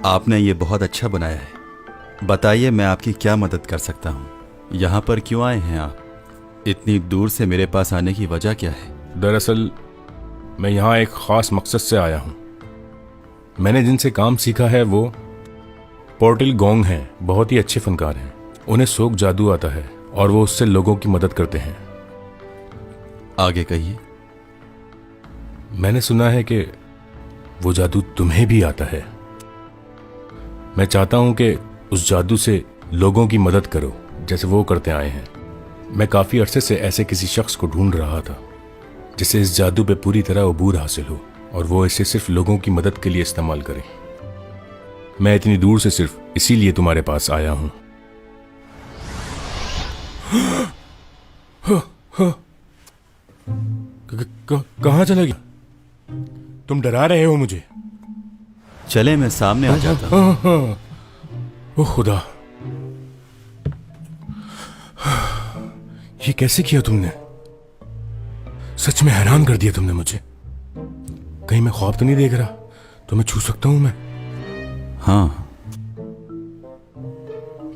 आपने ये बहुत अच्छा बनाया है। बताइए मैं आपकी क्या मदद कर सकता हूँ? यहाँ पर क्यों आए हैं आप? इतनी दूर से मेरे पास आने की वजह क्या है? दरअसल मैं यहाँ एक ख़ास मकसद से आया हूँ। मैंने जिनसे काम सीखा है वो पोर्टिल गोंग हैं। बहुत ही अच्छे फनकार हैं। उन्हें सोक जादू आता है और वो उससे लोगों की मदद करते हैं। आगे कहिए। मैंने सुना है कि वो जादू तुम्हें भी आता है। मैं चाहता हूं कि उस जादू से लोगों की मदद करो जैसे वो करते आए हैं। मैं काफ़ी अरसे से ऐसे किसी शख्स को ढूंढ रहा था जिसे इस जादू पे पूरी तरह अबूर हासिल हो और वो इसे सिर्फ लोगों की मदद के लिए इस्तेमाल करे। मैं इतनी दूर से सिर्फ इसीलिए तुम्हारे पास आया हूं। कहाँ चला गया? तुम डरा रहे हो मुझे। चले मैं सामने आ जाता हूँ। ओह खुदा, ये कैसे किया तुमने? सच में हैरान कर दिया तुमने मुझे। कहीं मैं ख्वाब तो नहीं देख रहा? तुम्हें छू सकता हूं मैं? हाँ।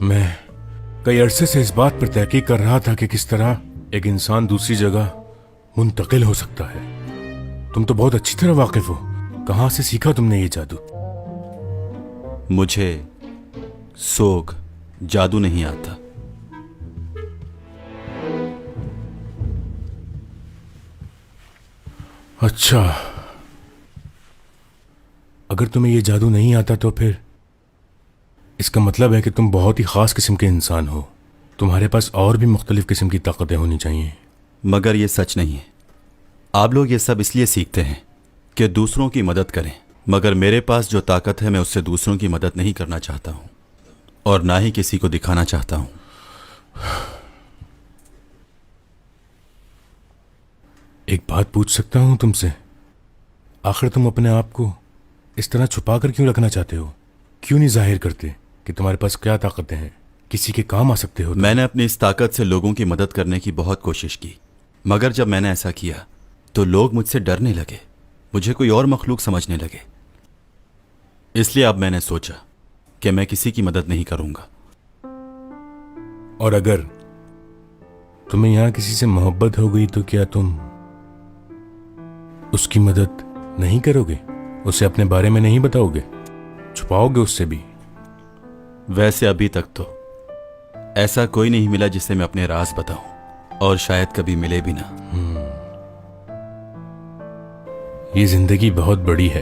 मैं कई अरसे से इस बात पर तहकीक कर रहा था कि किस तरह एक इंसान दूसरी जगह मुंतकिल हो सकता है। तुम तो बहुत अच्छी तरह वाकिफ हो। कहां से सीखा तुमने ये जादू? मुझे सोग जादू नहीं आता। अच्छा, अगर तुम्हें ये जादू नहीं आता तो फिर इसका मतलब है कि तुम बहुत ही खास किस्म के इंसान हो। तुम्हारे पास और भी मुख्तलिफ किस्म की ताकतें होनी चाहिए। मगर ये सच नहीं है। आप लोग ये सब इसलिए सीखते हैं कि दूसरों की मदद करें, मगर मेरे पास जो ताकत है मैं उससे दूसरों की मदद नहीं करना चाहता हूं और ना ही किसी को दिखाना चाहता हूं। एक बात पूछ सकता हूं तुमसे? आखिर तुम अपने आप को इस तरह छुपा कर क्यों रखना चाहते हो? क्यों नहीं जाहिर करते कि तुम्हारे पास क्या ताकतें हैं? किसी के काम आ सकते हो तुम। मैंने अपनी इस ताकत से लोगों की मदद करने की बहुत कोशिश की, मगर जब मैंने ऐसा किया तो लोग मुझसे डरने लगे, मुझे कोई और मखलूक समझने लगे। इसलिए अब मैंने सोचा कि मैं किसी की मदद नहीं करूंगा। और अगर तुम्हें यहां किसी से मोहब्बत हो गई तो क्या तुम उसकी मदद नहीं करोगे? उसे अपने बारे में नहीं बताओगे? छुपाओगे उससे भी? वैसे अभी तक तो ऐसा कोई नहीं मिला जिसे मैं अपने राज बताऊं, और शायद कभी मिले भी ना। ये जिंदगी बहुत बड़ी है।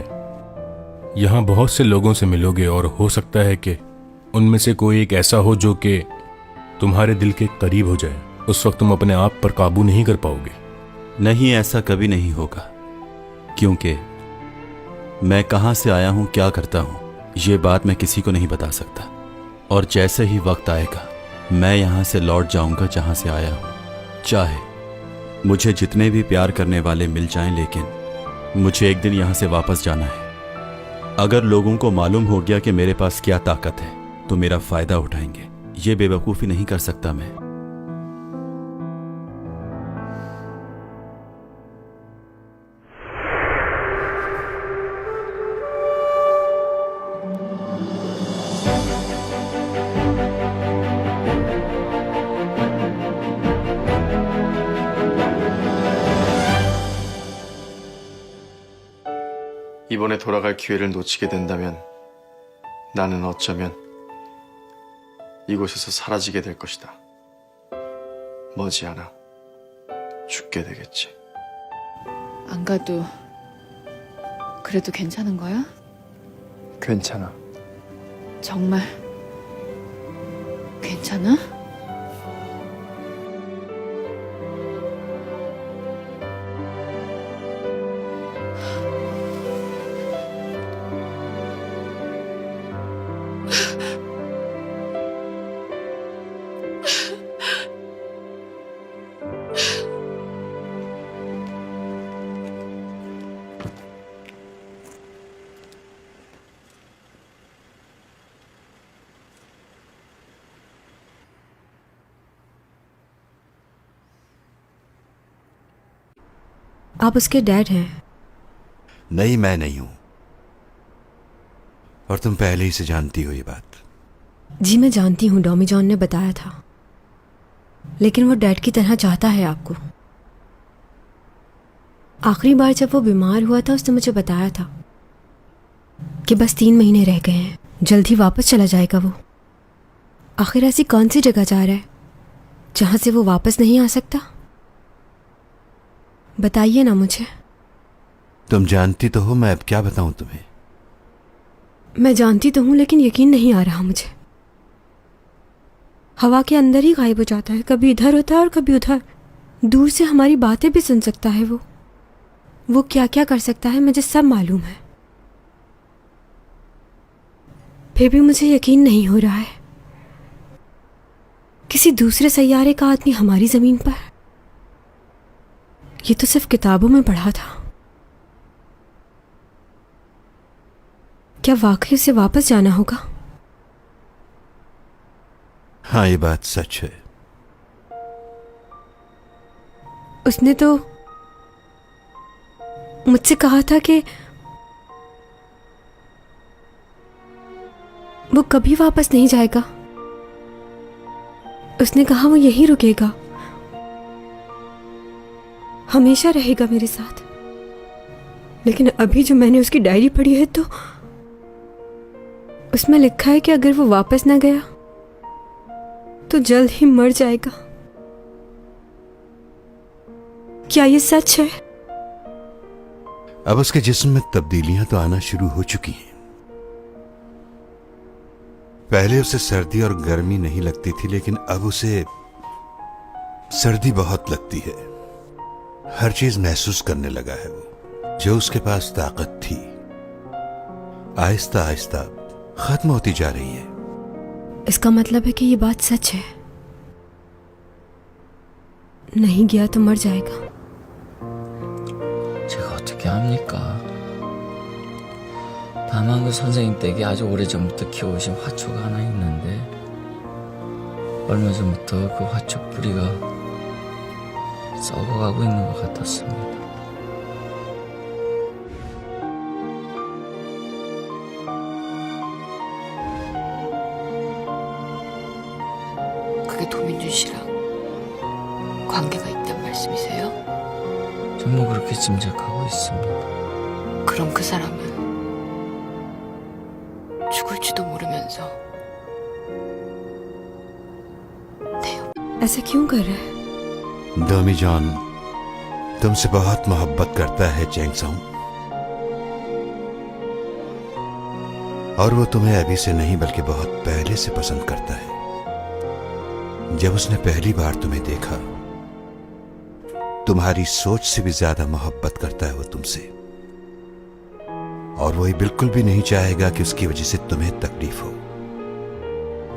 यहां बहुत से लोगों से मिलोगे और हो सकता है कि उनमें से कोई एक ऐसा हो जो कि तुम्हारे दिल के करीब हो जाए। उस वक्त तुम अपने आप पर काबू नहीं कर पाओगे। नहीं, ऐसा कभी नहीं होगा, क्योंकि मैं कहां से आया हूं, क्या करता हूं, ये बात मैं किसी को नहीं बता सकता। और जैसे ही वक्त आएगा मैं यहां से लौट जाऊंगा जहां से आया हूं। चाहे मुझे जितने भी प्यार करने वाले मिल जाएं, लेकिन मुझे एक दिन यहां से वापस जाना है। अगर लोगों को मालूम हो गया कि मेरे पास क्या ताकत है तो मेरा फायदा उठाएंगे। ये बेवकूफ़ी नहीं कर सकता मैं। 이번에 돌아갈 기회를 놓치게 된다면 나는 어쩌면 이곳에서 사라지게 될 것이다. 머지않아 죽게 되겠지. 안 가도 그래도 괜찮은 거야? 괜찮아. 정말 괜찮아? आप उसके डैड हैं? नहीं, मैं नहीं हूं। और तुम पहले ही से जानती हो ये बात। जी मैं जानती हूँ, डॉमी जॉन ने बताया था, लेकिन वो डैड की तरह चाहता है आपको। आखिरी बार जब वो बीमार हुआ था उसने मुझे बताया था कि बस 3 महीने रह गए हैं, जल्द ही वापस चला जाएगा वो। आखिर ऐसी कौन सी जगह जा रहा है जहां से वो वापस नहीं आ सकता? बताइए ना मुझे। तुम जानती तो हो, मैं अब क्या बताऊं तुम्हें। मैं जानती तो हूं, लेकिन यकीन नहीं आ रहा मुझे। हवा के अंदर ही गायब हो जाता है, कभी इधर होता है और कभी उधर। दूर से हमारी बातें भी सुन सकता है वो क्या क्या कर सकता है मुझे सब मालूम है। फिर भी मुझे यकीन नहीं हो रहा है, किसी दूसरे सैयारे का आदमी हमारी जमीन पर। ये तो सिर्फ किताबों में पढ़ा था। क्या वाकई उसे वापस जाना होगा? हाँ, ये बात सच है। उसने तो मुझसे कहा था कि वो कभी वापस नहीं जाएगा। उसने कहा वो यहीं रुकेगा, हमेशा रहेगा मेरे साथ। लेकिन अभी जो मैंने उसकी डायरी पढ़ी है तो उसमें लिखा है कि अगर वो वापस ना गया तो जल्द ही मर जाएगा। क्या ये सच है? अब उसके जिस्म में तब्दीलियां तो आना शुरू हो चुकी हैं। पहले उसे सर्दी और गर्मी नहीं लगती थी, लेकिन अब उसे सर्दी बहुत लगती है। हर चीज महसूस करने लगा है वो। जो उसके पास ताकत थी आहिस्ता आहिस्ता खत्म होती जा रही है। इसका मतलब है कि ये बात सच है। नहीं गया तो मर जाएगा। 제가 어떻게 합니까? 다만 그 선생님 댁에 아주 오래전부터 키워오신 화초가 하나 있는데 얼마 전부터 그 화초 뿌리가 썩어가고 있는 것 같았습니다. 그게 도민준 씨랑 관계가 있단 말씀이세요? 전부 그렇게 짐작하고 있습니다. 그럼 그 사람은 죽을지도 모르면서 ऐसा क्यों कर रहा है? डोमी जॉन तुमसे बहुत मोहब्बत करता है चैंगसोंग, और वो तुम्हें अभी से नहीं बल्कि बहुत पहले से पसंद करता है। जब उसने पहली बार तुम्हें देखा, तुम्हारी सोच से भी ज्यादा मोहब्बत करता है वो तुमसे, और वो ये बिल्कुल भी नहीं चाहेगा कि उसकी वजह से तुम्हें तकलीफ हो,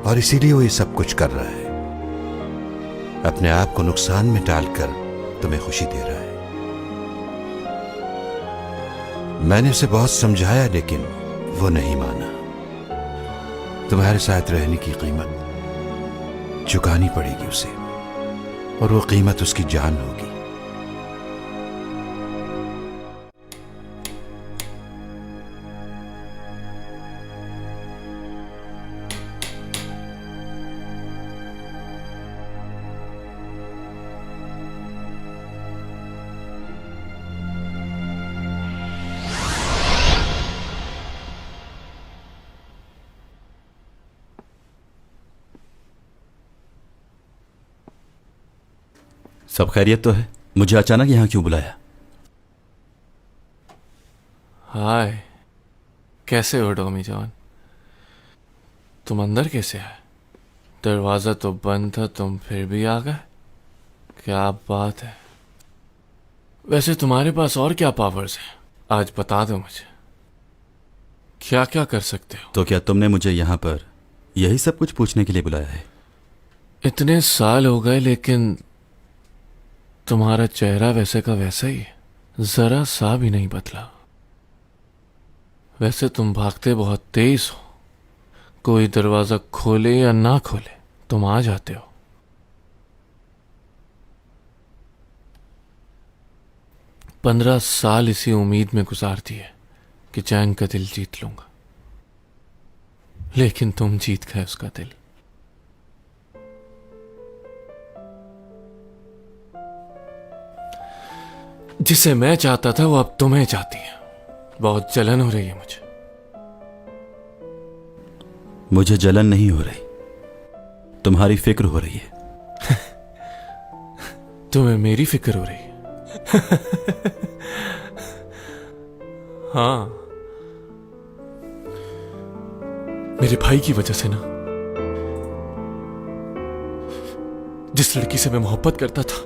और इसीलिए वो ये सब कुछ कर रहा है। अपने आप को नुकसान में डालकर तुम्हें खुशी दे रहा है। मैंने उसे बहुत समझाया, लेकिन वो नहीं माना। तुम्हारे साथ रहने की कीमत चुकानी पड़ेगी उसे, और वो कीमत उसकी जान होगी। सब खैरियत तो है? मुझे अचानक यहाँ क्यों बुलाया? हाय, कैसे हो डोमी जॉन? तुम अंदर कैसे आए? दरवाजा तो बंद था, तुम फिर भी आ गए। क्या बात है? वैसे तुम्हारे पास और क्या पावर्स हैं? आज बता दो मुझे, क्या क्या कर सकते हो? तो क्या तुमने मुझे यहाँ पर यही सब कुछ पूछने के लिए बुलाया है? इतने साल हो गए, लेकिन तुम्हारा चेहरा वैसे का वैसा ही है, जरा सा भी नहीं बदला। वैसे तुम भागते बहुत तेज हो, कोई दरवाजा खोले या ना खोले तुम आ जाते हो। पंद्रह साल इसी उम्मीद में गुजार दिए कि चैंग का दिल जीत लूंगा, लेकिन तुम जीत गए उसका दिल। जिसे मैं चाहता था वो अब तुम्हें चाहती है। बहुत जलन हो रही है मुझे। मुझे जलन नहीं हो रही, तुम्हारी फिक्र हो रही है। तुम्हें मेरी फिक्र हो रही है? हाँ, मेरे भाई की वजह से ना। जिस लड़की से मैं मोहब्बत करता था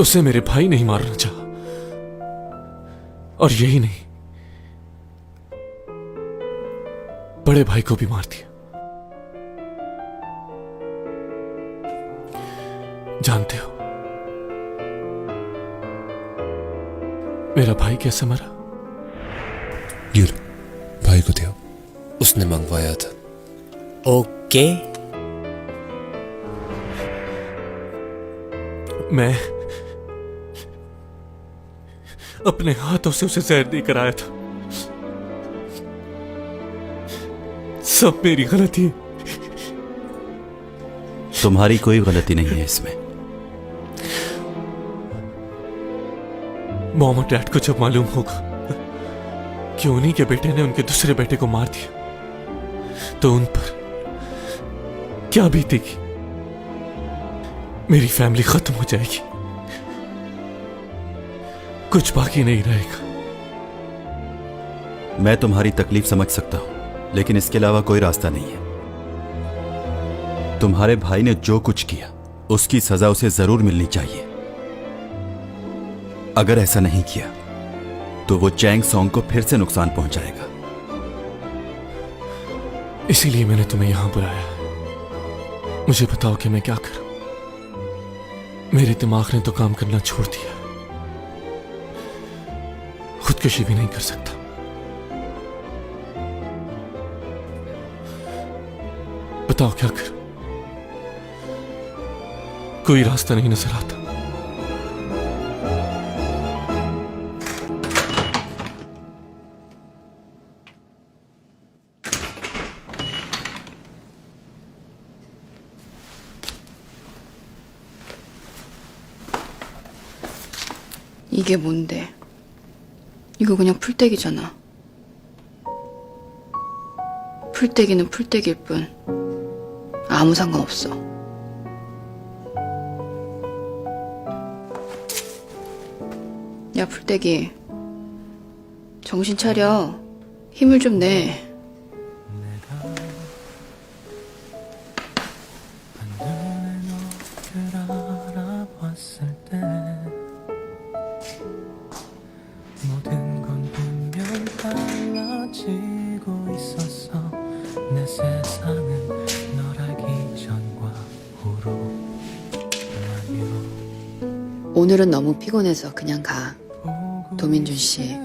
उसे मेरे भाई नहीं मारना चाहा। और यही नहीं, बड़े भाई को भी मार दिया। जानते हो मेरा भाई कैसे मरा? ये लो, भाई को दो, उसने मंगवाया था। ओके। मैं अपने हाथों से उसे जहर देकर आया था। सब मेरी गलती है। तुम्हारी कोई गलती नहीं है इसमें। मॉम और डैड को जब मालूम होगा कि उन्हीं के बेटे ने उनके दूसरे बेटे को मार दिया तो उन पर क्या बीतेगी? मेरी फैमिली खत्म हो जाएगी, कुछ बाकी नहीं रहेगा। मैं तुम्हारी तकलीफ समझ सकता हूं, लेकिन इसके अलावा कोई रास्ता नहीं है। तुम्हारे भाई ने जो कुछ किया उसकी सजा उसे जरूर मिलनी चाहिए। अगर ऐसा नहीं किया तो वो चैंग सॉन्ग को फिर से नुकसान पहुंचाएगा। इसीलिए मैंने तुम्हें यहां बुलाया है। मुझे बताओ कि मैं क्या करूं। मेरे दिमाग ने तो काम करना छोड़ दिया, खुदकुशी भी नहीं कर सकता। बताओ क्या करूं? कोई रास्ता नहीं नजर आता। 이게 뭔데? 이거 그냥 풀떼기잖아. 풀떼기는 풀떼기일 뿐 아무 상관없어. 야, 풀떼기. 정신 차려. 힘을 좀 내. 모든 건 분명 달라지고 있었어. 내 세상은 널 알기 전과 후로 나뉘어. 오늘은 너무 피곤해서 그냥 가. 도민준 씨,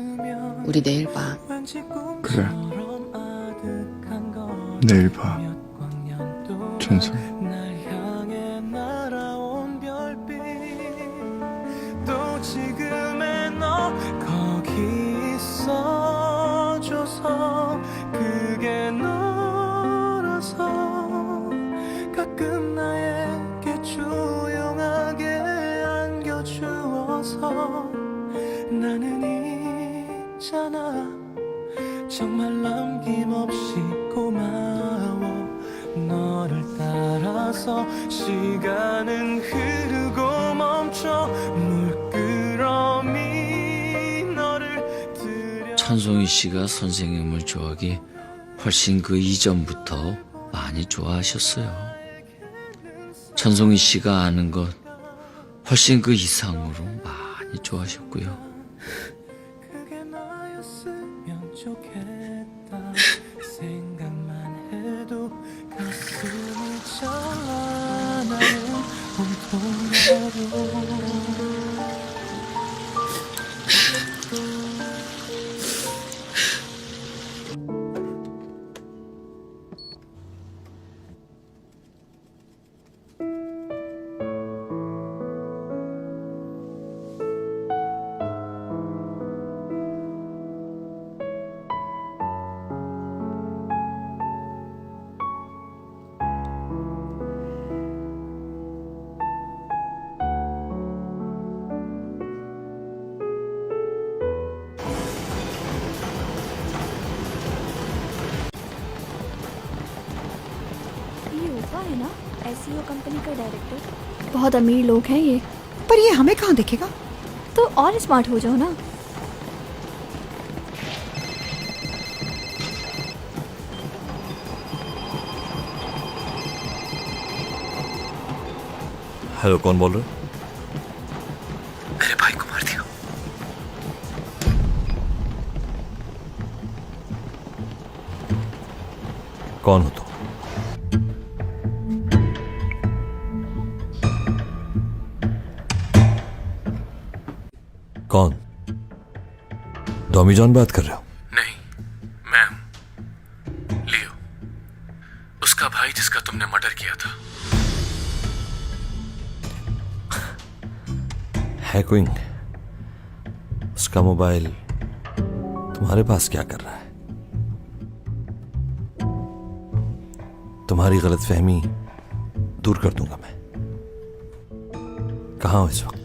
우리 내일 봐. 그래. 내일 봐. 준성. 날 향해 날아온 별빛. 또 지금의 너 거기 있어줘서 그게 너라서 가끔 나에게 조용하게 안겨주어서 나는 있잖아. 정말 남김없이 고마워. 너를 따라서 시간은 흐르고 멈춰. 물끄러미 너를 들여. 찬송이 씨가 선생님을 좋아하기 훨씬 그 이전부터 많이 좋아하셨어요. 찬송이 씨가 아는 것 훨씬 그 이상으로 많이 좋아하셨고요. 그게 나였으면 좋겠다. 생각만 해도 가슴이 찬란하는 온통으로. एसईओ कंपनी का डायरेक्टर। बहुत अमीर लोग हैं ये। पर ये हमें कहाँ दिखेगा? तो और स्मार्ट हो जाओ ना। हेलो, कौन बोल रहे हो? मेरे भाई को मार दिया। कौन हो तुम? कौन? डॉमी जॉन बात कर रहे हो? नहीं, मैं हूं लियो, उसका भाई जिसका तुमने मर्डर किया था। हैकिंग? उसका मोबाइल तुम्हारे पास क्या कर रहा है? तुम्हारी गलतफहमी दूर कर दूंगा मैं। कहाँ हो इस वक्त?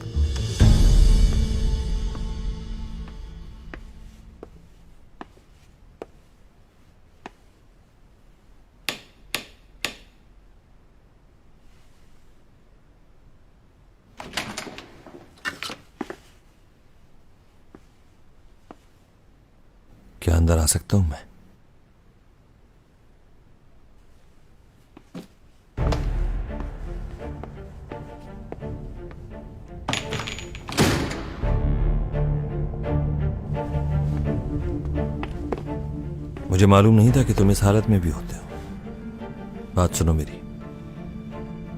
क्या अंदर आ सकता हूं मैं? मुझे मालूम नहीं था कि तुम इस हालत में भी होते हो। बात सुनो मेरी,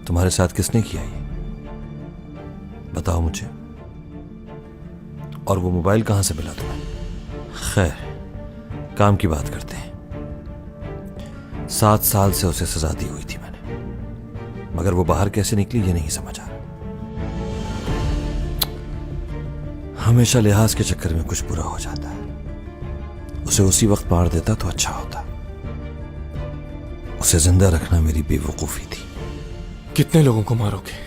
तुम्हारे साथ किसने किया ये? बताओ मुझे। और वो मोबाइल कहां से मिला तुम्हें? खैर, काम की बात करते हैं। 7 साल से उसे सजा दी हुई थी मैंने, मगर वो बाहर कैसे निकली ये नहीं समझ आ रहा। हमेशा लिहाज के चक्कर में कुछ बुरा हो जाता है। उसे उसी वक्त मार देता तो अच्छा होता। उसे जिंदा रखना मेरी बेवकूफी थी। कितने लोगों को मारोगे?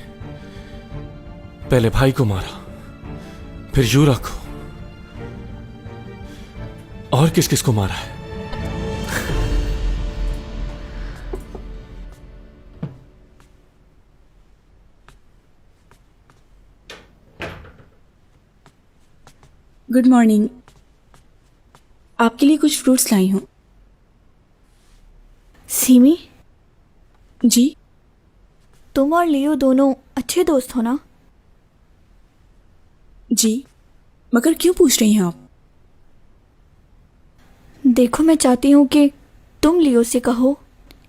पहले भाई को मारा, फिर यूरा को, और किस किस को मारा है? Good morning. आपके लिए कुछ फ्रूट्स लाई हूं। सीमी, जी? तुम और लियो दोनों अच्छे दोस्त हो ना? जी, मगर क्यों पूछ रही हैं आप? देखो, मैं चाहती हूँ कि तुम लियो से कहो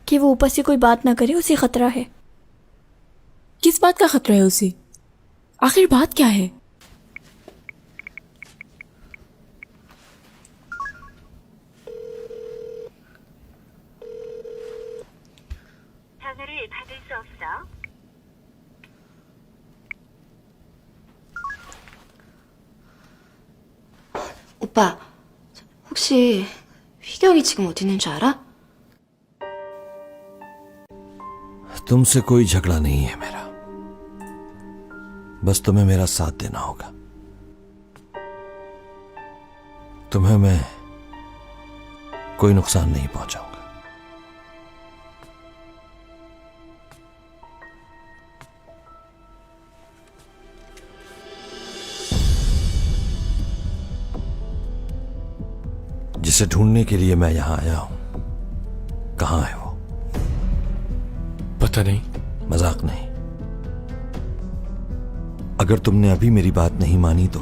कि वो ऊपर से कोई बात ना करे, उसे खतरा है। किस बात का खतरा है उसे? आखिर बात क्या है? 오빠, 혹시 휘경이 지금 어디 있는 줄 알아? तुमसे कोई झगड़ा नहीं है मेरा, बस तुम्हें मेरा साथ देना होगा। तुम्हें मैं कोई नुकसान नहीं पहुंचाऊंगा। जिसे ढूंढने के लिए मैं यहां आया हूं, कहां है वो? पता नहीं। मजाक नहीं। अगर तुमने अभी मेरी बात नहीं मानी तो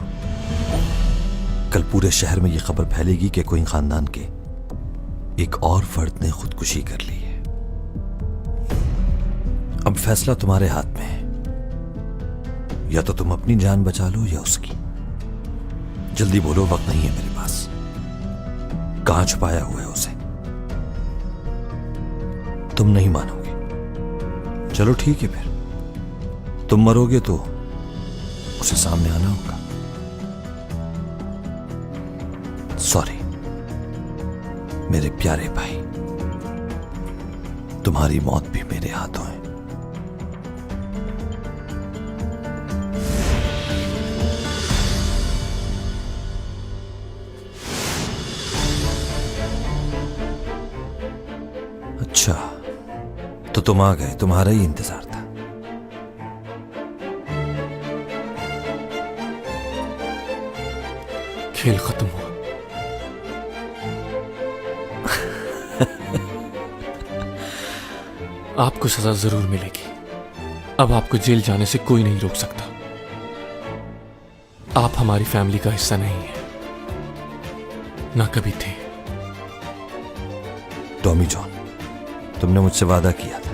कल पूरे शहर में यह खबर फैलेगी कि कोई खानदान के एक और फर्द ने खुदकुशी कर ली है। अब फैसला तुम्हारे हाथ में है। या तो तुम अपनी जान बचा लो या उसकी। जल्दी बोलो, वक्त नहीं है मेरे पास। कहां छुपाया हुआ है उसे? तुम नहीं मानोगे। चलो ठीक है, फिर तुम मरोगे तो उसे सामने आना होगा। सॉरी मेरे प्यारे भाई, तुम्हारी मौत भी मेरे हाथों है। अच्छा, तो तुम आ गए, तुम्हारा ही इंतजार था। खेल खत्म हुआ। आपको सजा जरूर मिलेगी। अब आपको जेल जाने से कोई नहीं रोक सकता। आप हमारी फैमिली का हिस्सा नहीं है, ना कभी थे। टॉमी जॉन, तुमने मुझसे वादा किया था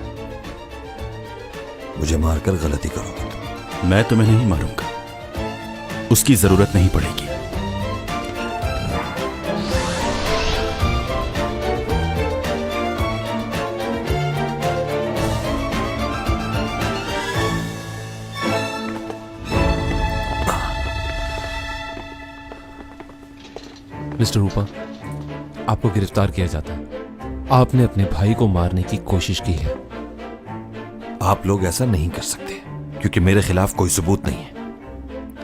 मुझे मारकर गलती करोगे तुम। मैं तुम्हें नहीं मारूंगा, उसकी जरूरत नहीं पड़ेगी। मिस्टर रूपा, आपको गिरफ्तार किया जाता है। आपने अपने भाई को मारने की कोशिश की है। आप लोग ऐसा नहीं कर सकते क्योंकि मेरे खिलाफ कोई सबूत नहीं है।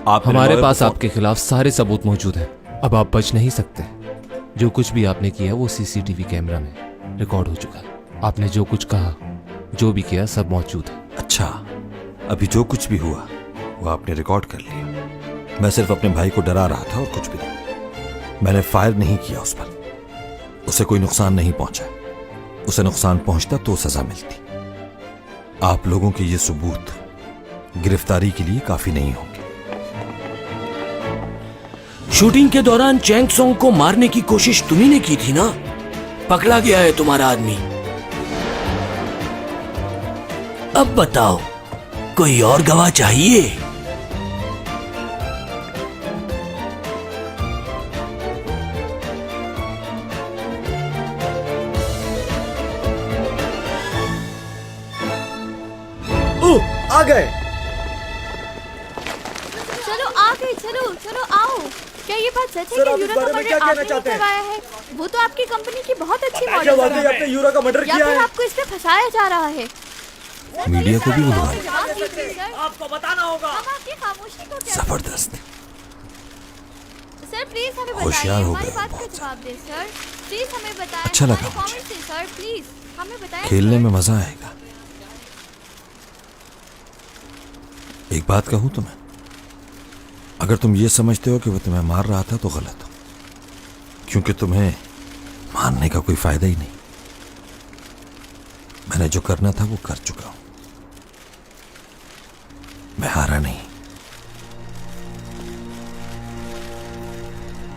आप हमारे पास आपके खिलाफ सारे सबूत मौजूद हैं। अब आप बच नहीं सकते। जो कुछ भी आपने किया वो सीसीटीवी कैमरा में रिकॉर्ड हो चुका है। आपने जो कुछ कहा, जो भी किया, सब मौजूद है। अच्छा, अभी जो कुछ भी हुआ वो आपने रिकॉर्ड कर लिया। मैं सिर्फ अपने भाई को डरा रहा था और कुछ भी नहीं। मैंने फायर नहीं किया उस पर, उसे कोई नुकसान नहीं पहुंचा। उसे नुकसान पहुंचता तो सजा मिलती। आप लोगों के ये सबूत गिरफ्तारी के लिए काफी नहीं होंगे। शूटिंग के दौरान चैंग सोंग को मारने की कोशिश तुम्ही ने की थी ना? पकड़ा गया है तुम्हारा आदमी। अब बताओ, कोई और गवाह चाहिए? आ गए। चलो आ गए, चलो चलो आओ। क्या ये बात सच है कि यूरा का मर्डर आपने ही करवाया है? वो तो आपकी कंपनी की बहुत अच्छी मॉडल है। आपने यूरा का मर्डर किया है? या फिर आपको इसमें फंसाया जा रहा है? मीडिया को भी बुलवाया। आपको बताना होगा। हम आपकी खामोशी को क्या? जबरदस्त। सर प्लीज हमें बताइए, होशियार हो हमारी गए बात का जवाब दें सर। प्लीज हमें बताएं। अच्छा लगा हमारे कमेंट से सर प्लीज हमें बताएं। खेलने में मजा आएगा। एक बात कहूं तुम्हें, अगर तुम ये समझते हो कि वो तुम्हें मार रहा था तो गलत हो, क्योंकि तुम्हें मारने का कोई फायदा ही नहीं। मैंने जो करना था वो कर चुका हूं। मैं हारा नहीं।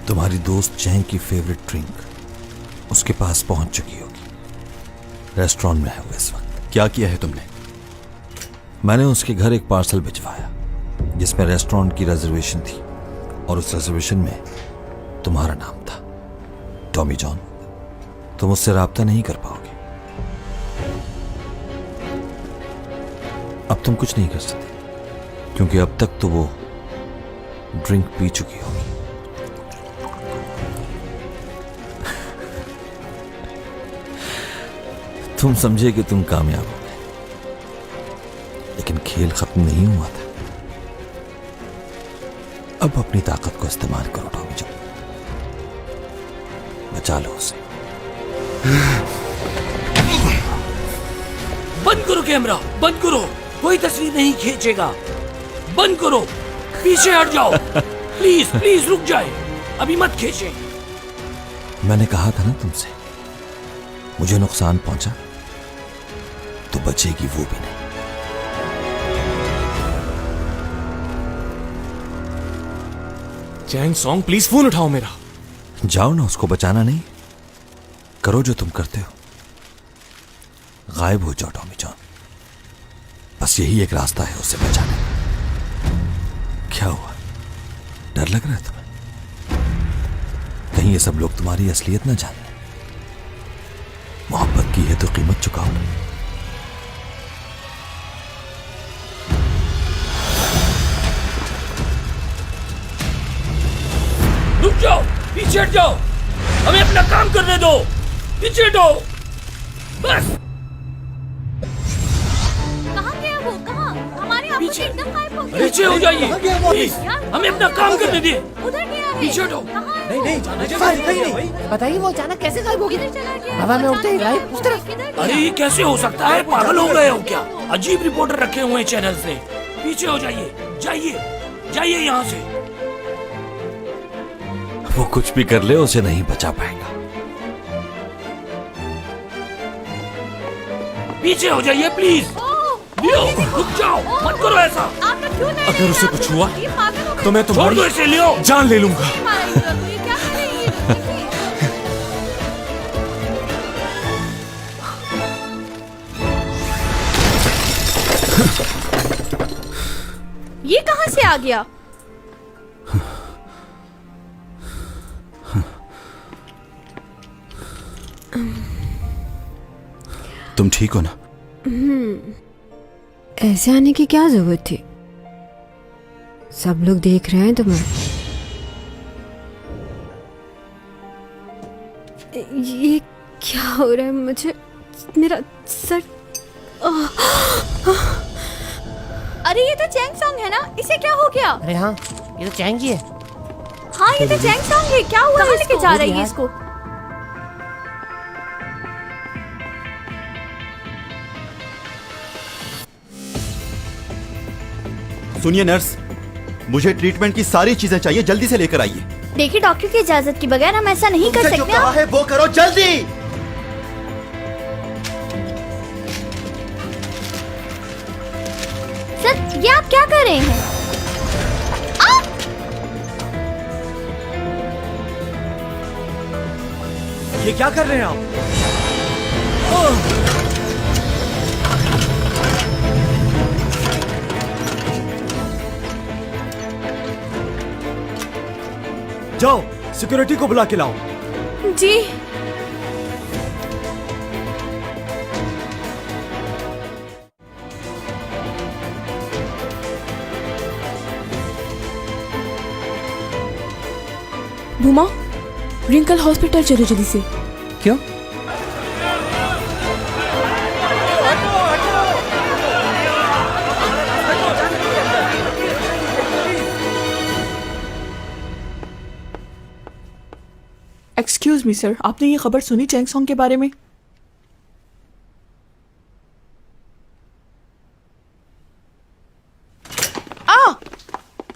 तुम्हारी दोस्त चैंग की फेवरेट ड्रिंक उसके पास पहुंच चुकी होगी। रेस्टोरेंट में है वो इस वक्त। क्या किया है तुमने? मैंने उसके घर एक पार्सल भिजवाया जिसमें रेस्टोरेंट की रिजर्वेशन थी और उस रिजर्वेशन में तुम्हारा नाम था। टॉमी जॉन, तुम उससे राब्ता नहीं कर पाओगे। अब तुम कुछ नहीं कर सकते क्योंकि अब तक तो वो ड्रिंक पी चुकी होगी। तुम समझे कि तुम कामयाब हो गए, लेकिन खेल खत्म नहीं हुआ था। अब अपनी ताकत को इस्तेमाल करो टॉमी जॉन, बचा लो उसे। बंद करो कैमरा, बंद करो। कोई तस्वीर नहीं खींचेगा। बंद करो, पीछे हट जाओ। प्लीज प्लीज रुक जाए, अभी मत खींचे। मैंने कहा था ना तुमसे, मुझे नुकसान पहुंचा तो बचेगी वो भी नहीं। चैंग सॉन्ग प्लीज फोन उठाओ मेरा। जाओ ना, उसको बचाना नहीं, करो जो तुम करते हो। गायब हो जाओ टॉमी जॉन, बस यही एक रास्ता है उसे बचाने का। क्या हुआ, डर लग रहा है तुम्हें? कहीं ये सब लोग तुम्हारी असलियत ना जाने। मोहब्बत की है तो कीमत चुकाओ। रुक जाओ, पीछे हट जाओ, हमें अपना काम करने दो। पीछे हटो बस। कहाँ गया वो? कहाँ? हमारे आप पीछे एकदम गायब हो गया। पीछे हो जाइए प्लीज, हमें अपना काम करने दे। उधर गया है। पीछे हटो। नहीं नहीं, बताइए वो अचानक कैसे गायब हो गई? किधर चला गया? हवा में उड़ते ही गायब उस तरफ। किधर गया? अरे ये कैसे हो सकता है? पागल हो गए हो क्या? अजीब रिपोर्टर रखे हुए हैं चैनल से। पीछे हो जाइए, जाइए जाइए यहाँ से। वो कुछ भी कर ले उसे नहीं बचा पाएगा। पीछे हो जाइए प्लीज। लियो, रुक जाओ, मत करो ऐसा। आपने क्यों नहीं अगर उसे कुछ हुआ ये पागल हो गए। तो मैं छोड़ दो तुम्हारी इसे, लियो। जान ले लूंगा। मारा इधर को, ये क्या कर रही है ये देखिए। ये कहां से आ गया? तुम ठीक हो ना? ऐसे आने की क्या जरूरत थी? सब लोग देख रहे हैं तुम्हें। ये क्या हो रहा है मुझे? मेरा सर। अरे ये तो चैंग सॉन्ग है ना, इसे क्या हो गया? अरे हाँ, ये तो चैंग ही है। हाँ ये तो चैंग सॉन्ग है, क्या हुआ? कहाँ लेके जा रही है इसको? सुनिए नर्स, मुझे ट्रीटमेंट की सारी चीजें चाहिए, जल्दी से लेकर आइए। देखिए डॉक्टर की इजाजत के बगैर हम ऐसा नहीं कर सकते। जो कहा है वो करो जल्दी। सर ये आप क्या कर रहे हैं? ये क्या कर रहे हैं आप? जाओ सिक्योरिटी को बुला के लाओ। जी। भूमा, रिंकल हॉस्पिटल चलो जल्दी से। क्यों? एक्सक्यूज मी सर, आपने ये खबर सुनी चैंग सॉन्ग के बारे में?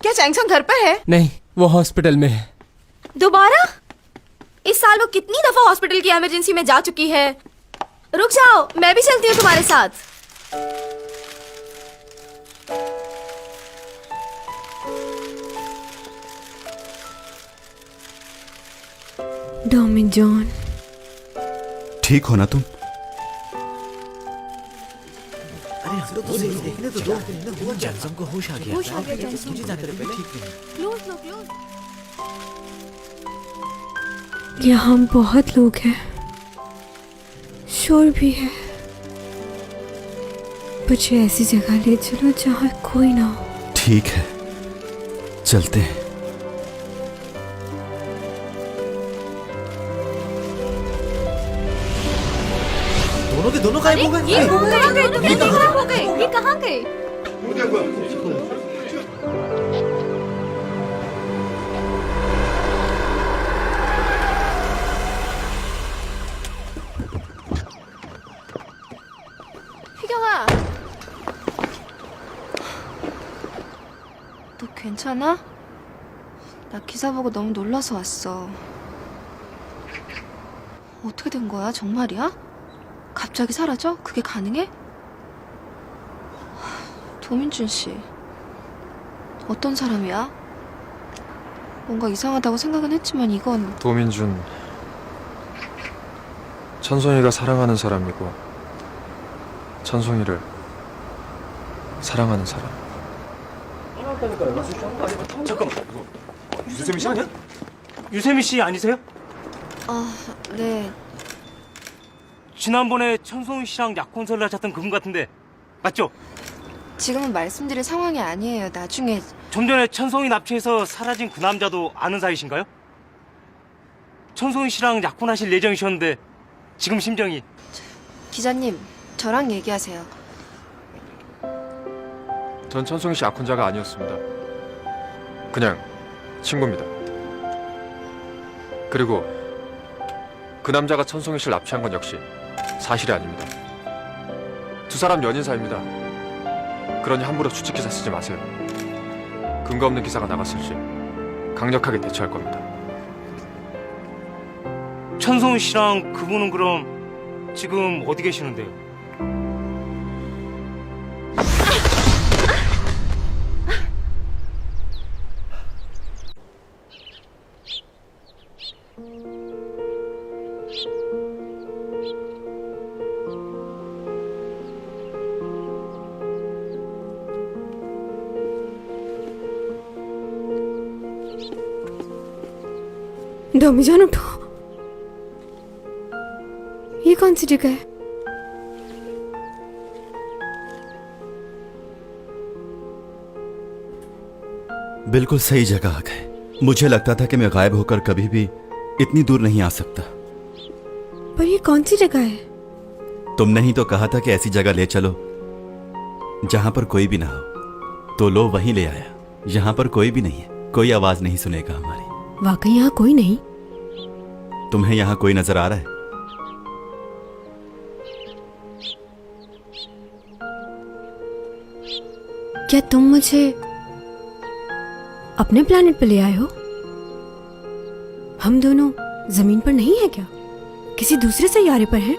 क्या चैंग सॉन्ग घर पर है? नहीं, वो हॉस्पिटल में है। दोबारा? इस साल वो कितनी दफा हॉस्पिटल की इमरजेंसी में जा चुकी है। रुक जाओ, मैं भी चलती हूँ तुम्हारे साथ। डॉमी जॉन, ठीक हो ना तुम? देखने तो दो, जैक्सन को होश आ गया। होश आ गया जैक्सन को। मुझे जाने दे पहले। क्लोज लो क्लोज। यहाँ बहुत लोग हैं, शोर भी है। मुझे ऐसी जगह ले चलो जहाँ कोई ना हो। ठीक है, चलते हैं। दोनों के दोनों गायब हो गए। ये कहाँ गए? तुम कैसे गायब हो गए? ये कहाँ गए? 희경아, 너 괜찮아? 나 기사 보고 너무 놀라서 왔어. 어떻게 된 거야? 정말이야? 갑자기 사라져? 그게 가능해? 도민준 씨, 어떤 사람이야? 뭔가 이상하다고 생각은 했지만 이건... 도민준, 천송이가 사랑하는 사람이고 천송이를 사랑하는 사람. 잠깐만, 유세미 씨 아니야? 유세미 씨 아니세요? 아, 네. 지난번에 천송이 씨랑 약혼설을 하셨던 그분 같은데 맞죠? 지금은 말씀드릴 상황이 아니에요. 나중에... 좀 전에 천송이 납치해서 사라진 그 남자도 아는 사이신가요? 천송이 씨랑 약혼하실 예정이셨는데 지금 심정이... 기자님, 저랑 얘기하세요. 전 천송이 씨 약혼자가 아니었습니다. 그냥 친구입니다. 그리고 그 남자가 천송이 씨를 납치한 건 역시 사실이 아닙니다. 두 사람 연인 사이입니다. 그러니 함부로 추측 기사 쓰지 마세요. 근거 없는 기사가 나갔을 시 강력하게 대처할 겁니다. 천성훈 씨랑 그분은 그럼 지금 어디 계시는데요? डोमीजान उठो। ये कौन सी जगह है? बिल्कुल सही जगह आ गए। मुझे लगता था कि मैं गायब होकर कभी भी इतनी दूर नहीं आ सकता। पर ये कौन सी जगह है? तुमने ही तो कहा था कि ऐसी जगह ले चलो जहां पर कोई भी ना हो, तो लो वहीं ले आया। यहां पर कोई भी नहीं है, कोई आवाज नहीं सुनेगा हमारी। वाकई यहाँ कोई नहीं? तुम्हें यहां कोई नजर आ रहा है? क्या तुम मुझे अपने प्लेनेट पे ले आए हो? हम दोनों जमीन पर नहीं है क्या? किसी दूसरे सैयारे पर हैं?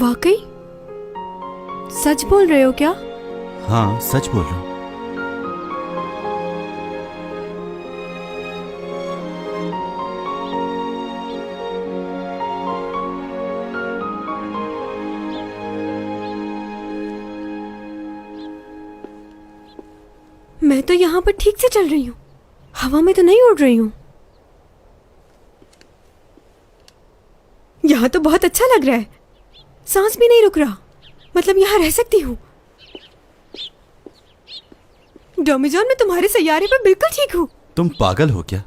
वाकई? सच बोल रहे हो क्या? हाँ, सच बोल रहा हूं। मैं तो यहाँ पर ठीक से चल रही हूँ, हवा में तो नहीं उड़ रही हूँ। यहाँ तो बहुत अच्छा लग रहा है, सांस भी नहीं रुक रहा। मतलब यहाँ रह सकती हूँ। डोमीजान, मैं तुम्हारे सैयारे पर बिल्कुल ठीक हूँ। तुम पागल हो क्या?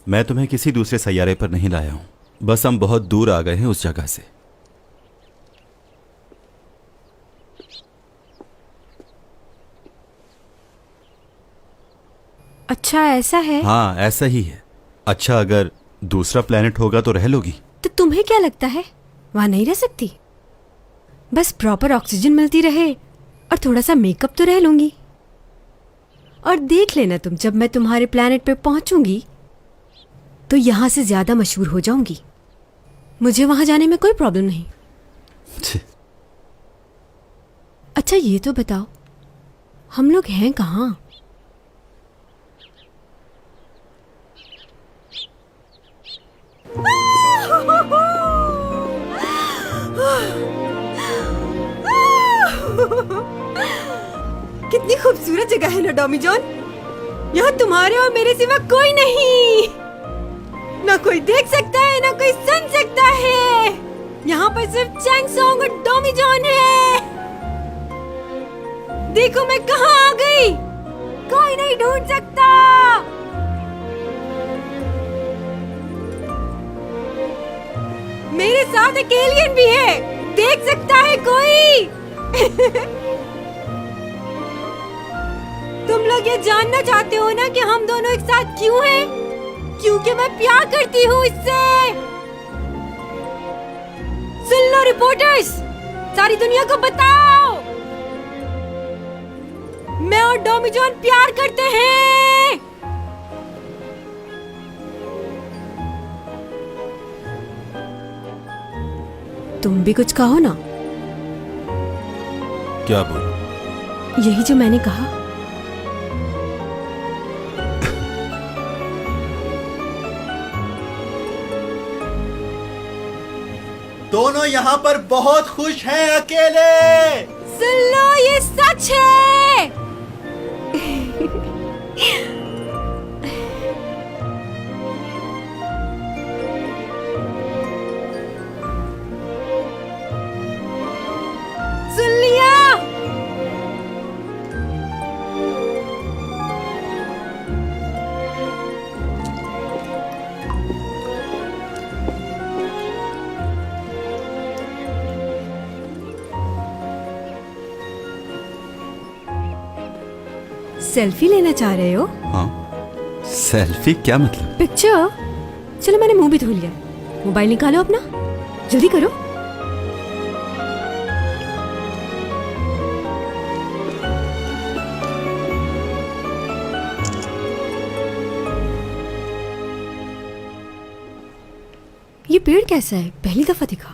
मैं तुम्हें किसी दूसरे सैयारे पर नहीं लाया हूं, बस हम बहुत दूर आ गए हैं उस जगह से। अच्छा ऐसा है? हाँ, ऐसा ही है। अच्छा, अगर दूसरा प्लेनेट होगा तो रह लोगी? तो तुम्हें क्या लगता है वहां नहीं रह सकती? बस प्रॉपर ऑक्सीजन मिलती रहे और थोड़ा सा मेकअप तो रह लूंगी। और देख लेना तुम, जब मैं तुम्हारे प्लेनेट पे पहुंचूंगी तो यहां से ज्यादा मशहूर हो जाऊंगी। मुझे वहां जाने में कोई प्रॉब्लम नहीं। अच्छा ये तो बताओ, हम लोग हैं कहाँ? कितनी खूबसूरत जगह है ना डोमीजान। यहाँ तुम्हारे और मेरे सिवा कोई नहीं, ना कोई देख सकता है ना कोई सुन सकता है। यहाँ पर सिर्फ चैंगसोंग और डोमीजान है। देखो मैं कहाँ आ गई, कोई नहीं ढूंढ सकता। मेरे साथ एक एलियन भी है, देख सकता है कोई? तुम लोग ये जानना चाहते हो ना कि हम दोनों एक साथ क्यों हैं? क्योंकि मैं प्यार करती हूँ इससे। सुन लो रिपोर्टर्स, सारी दुनिया को बताओ, मैं और डोमीजान प्यार करते हैं। तुम भी कुछ कहो ना। क्या बोलूं? यही जो मैंने कहा। दोनों यहाँ पर बहुत खुश हैं अकेले। सुन लो, ये सच है। सुन लिया? सेल्फी लेना चाह रहे हो? हाँ, सेल्फी क्या मतलब? पिक्चर? चलो मैंने मुंह भी धो लिया, मोबाइल निकालो अपना, जल्दी करो। पेड़ कैसा है? पहली दफा दिखा।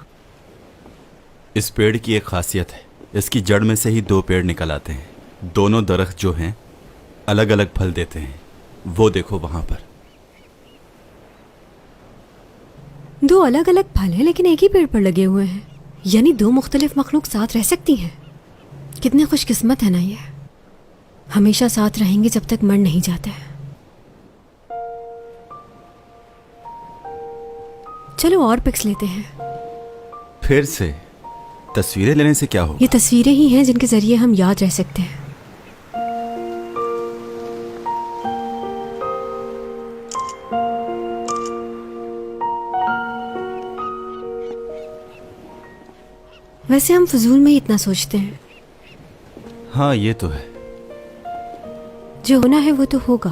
इस पेड़ की एक खासियत है, इसकी जड़ में से ही 2 पेड़ निकल आते हैं। दोनों दरख्त जो हैं अलग अलग फल देते हैं। वो देखो वहां पर। 2 अलग अलग फल हैं लेकिन एक ही पेड़ पर लगे हुए हैं, यानी 2 मुख्तलिफ मखलूक साथ रह सकती हैं। कितनी खुशकिस्मत है ना ये। हमेशा साथ रहेंगे जब तक मर नहीं जाते हैं। चलो और पिक्स लेते हैं। फिर से तस्वीरें लेने से क्या होगा? ये तस्वीरें ही हैं जिनके जरिए हम याद रह सकते हैं। वैसे हम फजूल में ही इतना सोचते हैं। हाँ ये तो है। जो होना है वो तो होगा।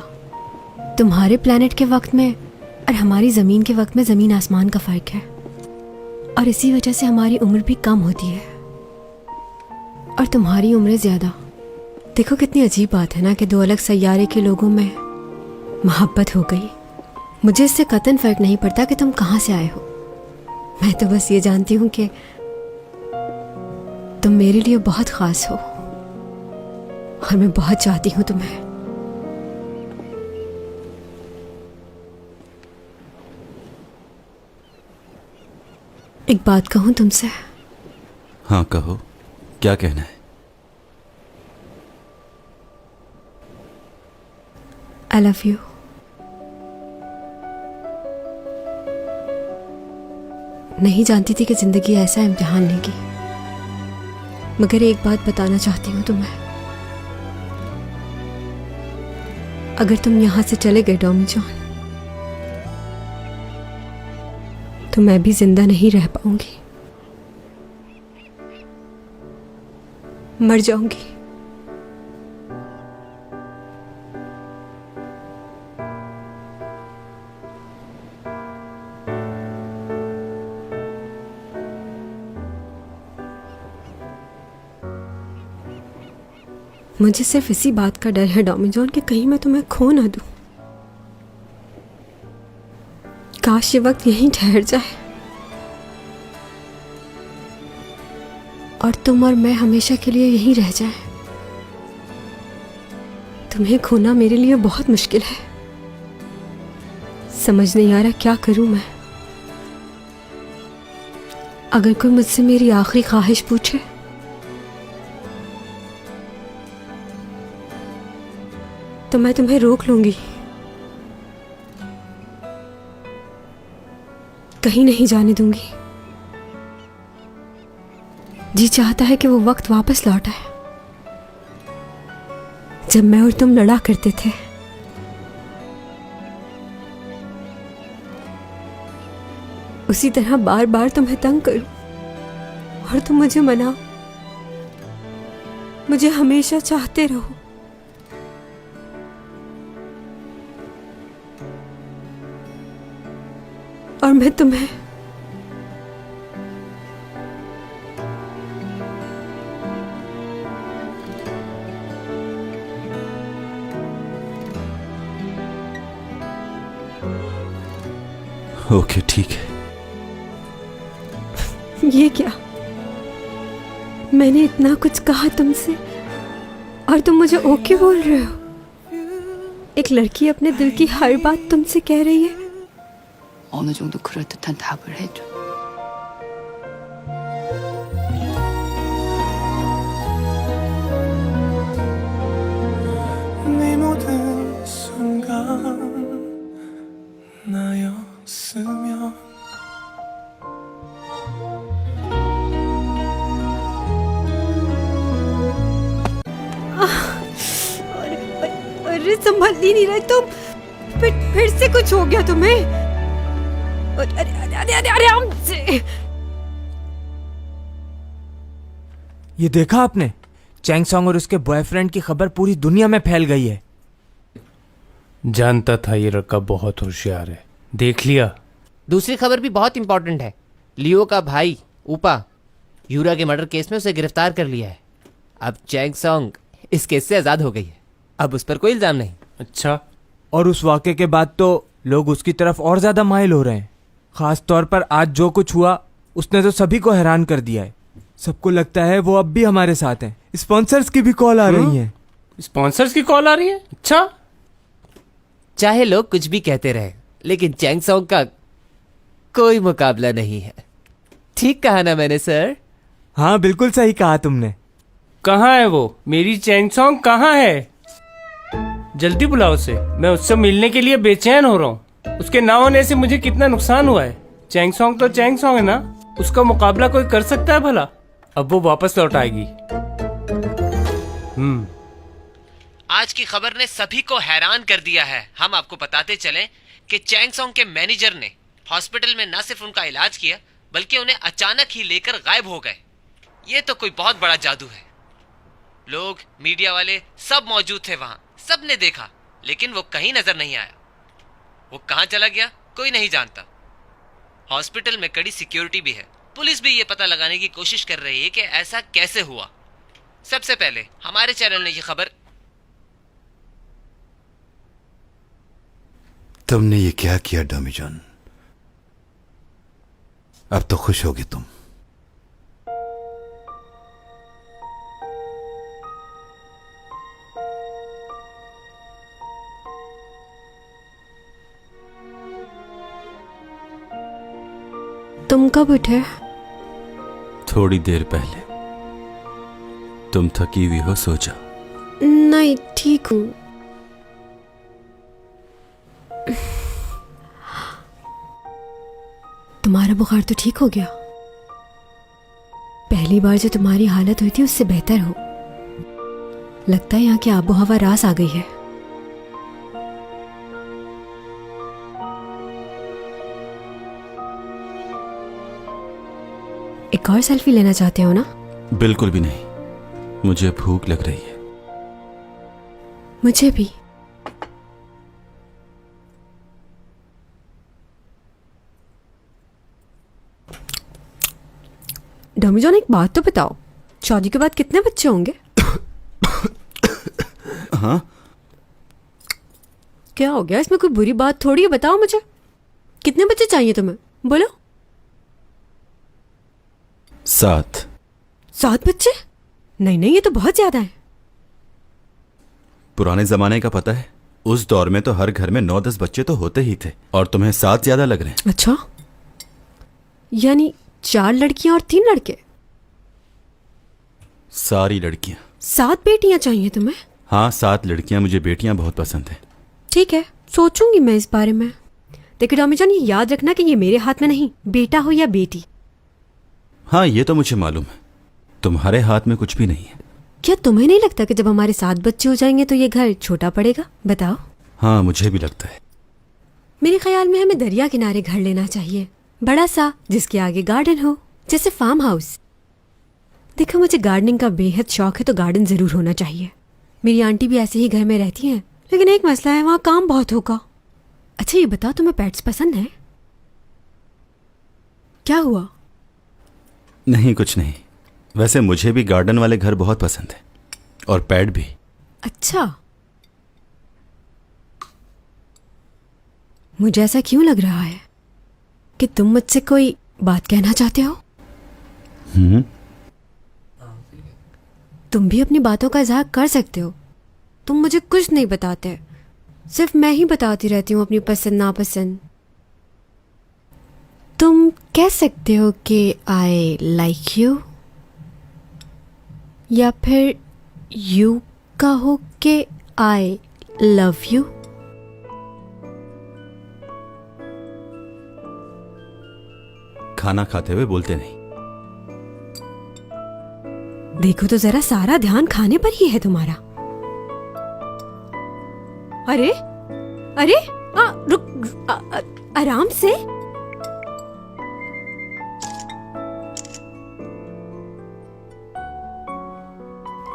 तुम्हारे प्लेनेट के वक्त में और हमारी ज़मीन के वक्त में ज़मीन आसमान का फ़र्क है, और इसी वजह से हमारी उम्र भी कम होती है और तुम्हारी उम्र ज़्यादा। देखो कितनी अजीब बात है ना कि 2 अलग सैयारे के लोगों में मोहब्बत हो गई। मुझे इससे कतई फ़र्क नहीं पड़ता कि तुम कहाँ से आए हो। मैं तो बस ये जानती हूँ कि तुम मेरे लिए बहुत ख़ास हो और मैं बहुत चाहती हूँ तुम्हें। एक बात कहूँ तुमसे? हाँ कहो, क्या कहना है? I love you. नहीं जानती थी कि जिंदगी ऐसा इम्तिहान लेगी, मगर एक बात बताना चाहती हूँ तुम्हें। अगर तुम यहां से चले गए डॉमी जॉन, तो मैं भी जिंदा नहीं रह पाऊंगी, मर जाऊंगी। मुझे सिर्फ इसी बात का डर है डॉमी जॉन कि कहीं मैं तुम्हें खो ना दूं। काश ये वक्त यहीं ठहर जाए और तुम और मैं हमेशा के लिए यहीं रह जाएं। तुम्हें खोना मेरे लिए बहुत मुश्किल है। समझ नहीं आ रहा क्या करूं मैं। अगर कोई मुझसे मेरी आखिरी ख्वाहिश पूछे तो मैं तुम्हें रोक लूंगी, कहीं नहीं जाने दूंगी। जी चाहता है कि वो वक्त वापस लौट आए जब मैं और तुम लड़ा करते थे। उसी तरह बार बार तुम्हें तंग करूं और तुम मुझे मनाओ, मुझे हमेशा चाहते रहो। और मैं तुम्हें ओके ठीक है। ये क्या? मैंने इतना कुछ कहा तुमसे और तुम मुझे ओके बोल रहे हो? एक लड़की अपने दिल की हर बात तुमसे कह रही है। 어느 정도 그럴듯한 답을 해줘. 네 모든 순간 나였으면 अरे संभल ही नहीं रहे तुम। फिर से कुछ हो गया तुम्हें? आराम से। ये देखा आपने? चैंग सॉन्ग और उसके बॉयफ्रेंड की खबर पूरी दुनिया में फैल गई है। जानता था ये लड़का बहुत होशियार है। देख लिया। दूसरी खबर भी बहुत इंपॉर्टेंट है। लियो का भाई ऊपा यूरा के मर्डर केस में उसे गिरफ्तार कर लिया है। अब चैंग सॉन्ग इस केस से आजाद हो गई है। अब उस पर कोई इल्जाम नहीं। अच्छा। और उस वाक़े के बाद तो लोग उसकी तरफ और ज्यादा माइल हो रहे हैं। खास तौर पर आज जो कुछ हुआ उसने तो सभी को हैरान कर दिया है। सबको लगता है वो अब भी हमारे साथ हैं। स्पॉन्सर्स की भी कॉल आ रही हैं। स्पॉन्सर्स की कॉल आ रही है? अच्छा। चाहे लोग कुछ भी कहते रहे, लेकिन चैंग सॉन्ग का कोई मुकाबला नहीं है। ठीक कहा ना मैंने सर? हाँ बिल्कुल सही कहा तुमने। कहाँ है वो? मेरी चैंग सॉन्ग कहाँ है? जल्दी बुलाओ उसे, मैं उससे मिलने के लिए बेचैन हो रहा हूँ। उसके ना होने से मुझे कितना नुकसान हुआ है। चैंग सॉन्ग तो चैंग सॉन्ग है ना, उसका मुकाबला कोई कर सकता है भला? अब वो वापस लौट आएगी। आज की खबर ने सभी को हैरान कर दिया है। हम आपको बताते चलें कि चैंग सॉन्ग के मैनेजर ने हॉस्पिटल में न सिर्फ उनका इलाज किया, बल्कि उन्हें अचानक ही लेकर गायब हो गए। ये तो कोई बहुत बड़ा जादू है। लोग, मीडिया वाले सब मौजूद थे वहां, सबने देखा, लेकिन वो कहीं नजर नहीं आया। वो कहां चला गया कोई नहीं जानता। हॉस्पिटल में कड़ी सिक्योरिटी भी है। पुलिस भी ये पता लगाने की कोशिश कर रही है कि ऐसा कैसे हुआ। सबसे पहले हमारे चैनल ने ये खबर। तुमने ये क्या किया डमी जॉन? अब तो खुश होगी तुम। तुम कब उठे? थोड़ी देर पहले। तुम थकी हुई हो, सो जाओ। नहीं, ठीक हूं। तुम्हारा बुखार तो ठीक हो गया? पहली बार जो तुम्हारी हालत हुई थी उससे बेहतर हो। लगता है यहाँ की आबो हवा रास आ गई है। एक और सेल्फी लेना चाहते हो ना? बिल्कुल भी नहीं, मुझे भूख लग रही है। मुझे भी। डमी जॉन, एक बात तो बताओ, शादी के बाद कितने बच्चे होंगे? हाँ? क्या हो गया? इसमें कोई बुरी बात थोड़ी है, बताओ मुझे। कितने बच्चे चाहिए तुम्हें? बोलो। 7। 7 बच्चे? नहीं नहीं, ये तो बहुत ज्यादा है। पुराने जमाने का पता है, उस दौर में तो हर घर में 9-10 बच्चे तो होते ही थे, और तुम्हें 7 ज्यादा लग रहे हैं। अच्छा, यानी 4 लड़कियां और 3 लड़के? सारी लड़कियां। 7 बेटियां चाहिए तुम्हें? हाँ, 7 लड़कियां। मुझे बेटियां बहुत पसंद हैं। ठीक है, सोचूंगी मैं इस बारे में। देखो डॉमी जान, ये याद रखना कि ये मेरे हाथ में नहीं, बेटा हो या बेटी। हाँ, ये तो मुझे मालूम है, तुम्हारे हाथ में कुछ भी नहीं है। क्या तुम्हें नहीं लगता कि जब हमारे 7 बच्चे हो जाएंगे तो ये घर छोटा पड़ेगा? बताओ। हाँ, मुझे भी लगता है। मेरे ख्याल में हमें दरिया किनारे घर लेना चाहिए, बड़ा सा, जिसके आगे गार्डन हो, जैसे फार्म हाउस। देखो, मुझे गार्डनिंग का बेहद शौक है, तो गार्डन जरूर होना चाहिए। मेरी आंटी भी ऐसे ही घर में रहती हैं, लेकिन एक मसला है, वहाँ काम बहुत होगा। अच्छा ये बताओ, तुम्हें पेट्स पसंद है? क्या हुआ? नहीं, कुछ नहीं। वैसे मुझे भी गार्डन वाले घर बहुत पसंद है, और पेट भी। अच्छा, मुझे ऐसा क्यों लग रहा है कि तुम मुझसे कोई बात कहना चाहते हो? तुम भी अपनी बातों का इजहार कर सकते हो। तुम मुझे कुछ नहीं बताते, सिर्फ मैं ही बताती रहती हूँ अपनी पसंद नापसंद। तुम कह सकते हो कि आई लाइक यू, या फिर यू कहो कि आई लव यू। खाना खाते हुए बोलते नहीं। देखो तो जरा, सारा ध्यान खाने पर ही है तुम्हारा। अरे अरे, रुक, आराम से।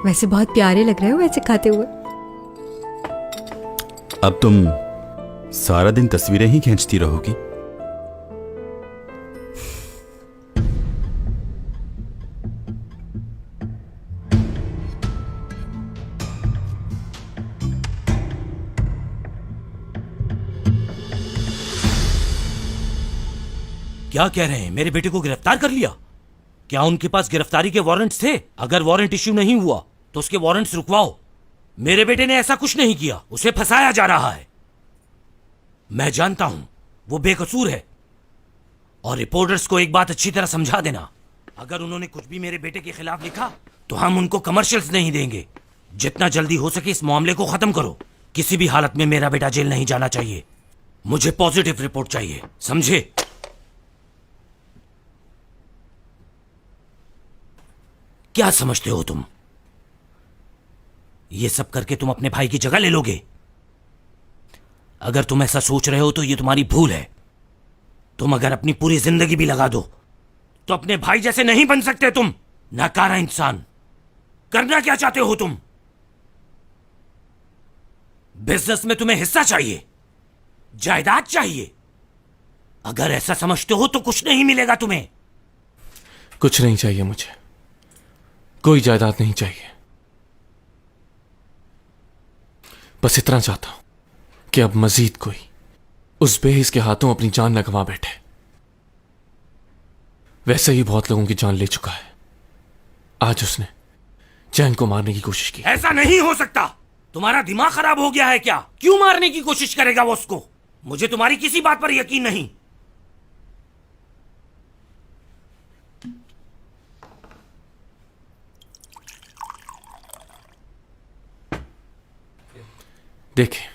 वैसे बहुत प्यारे लग रहे हो ऐसे खाते हुए। अब तुम सारा दिन तस्वीरें ही खींचती रहोगी? क्या कह रहे हैं? मेरे बेटे को गिरफ्तार कर लिया? क्या उनके पास गिरफ्तारी के वारंट्स थे? अगर वारंट इश्यू नहीं हुआ तो उसके वारंट्स रुकवाओ। मेरे बेटे ने ऐसा कुछ नहीं किया, उसे फंसाया जा रहा है। मैं जानता हूं वो बेकसूर है। और रिपोर्टर्स को एक बात अच्छी तरह समझा देना, अगर उन्होंने कुछ भी मेरे बेटे के खिलाफ लिखा तो हम उनको कमर्शियल्स नहीं देंगे। जितना जल्दी हो सके इस मामले को खत्म करो। किसी भी हालत में मेरा बेटा जेल नहीं जाना चाहिए। मुझे पॉजिटिव रिपोर्ट चाहिए, समझे? क्या समझते हो तुम? ये सब करके तुम अपने भाई की जगह ले लोगे? अगर तुम ऐसा सोच रहे हो तो ये तुम्हारी भूल है। तुम अगर अपनी पूरी जिंदगी भी लगा दो तो अपने भाई जैसे नहीं बन सकते तुम। नाकारा इंसान। करना क्या चाहते हो तुम? बिजनेस में तुम्हें हिस्सा चाहिए, जायदाद चाहिए? अगर ऐसा समझते हो तो कुछ नहीं मिलेगा तुम्हें। कुछ नहीं चाहिए मुझे, कोई जायदाद नहीं चाहिए। बस इतना चाहता हूं कि अब मजीद कोई उस बेहिस के हाथों अपनी जान न गंवा बैठे। वैसे ही बहुत लोगों की जान ले चुका है। आज उसने चैंग को मारने की कोशिश की। ऐसा नहीं हो सकता। तुम्हारा दिमाग खराब हो गया है क्या? क्यों मारने की कोशिश करेगा वो उसको? मुझे तुम्हारी किसी बात पर यकीन नहीं। देखिए,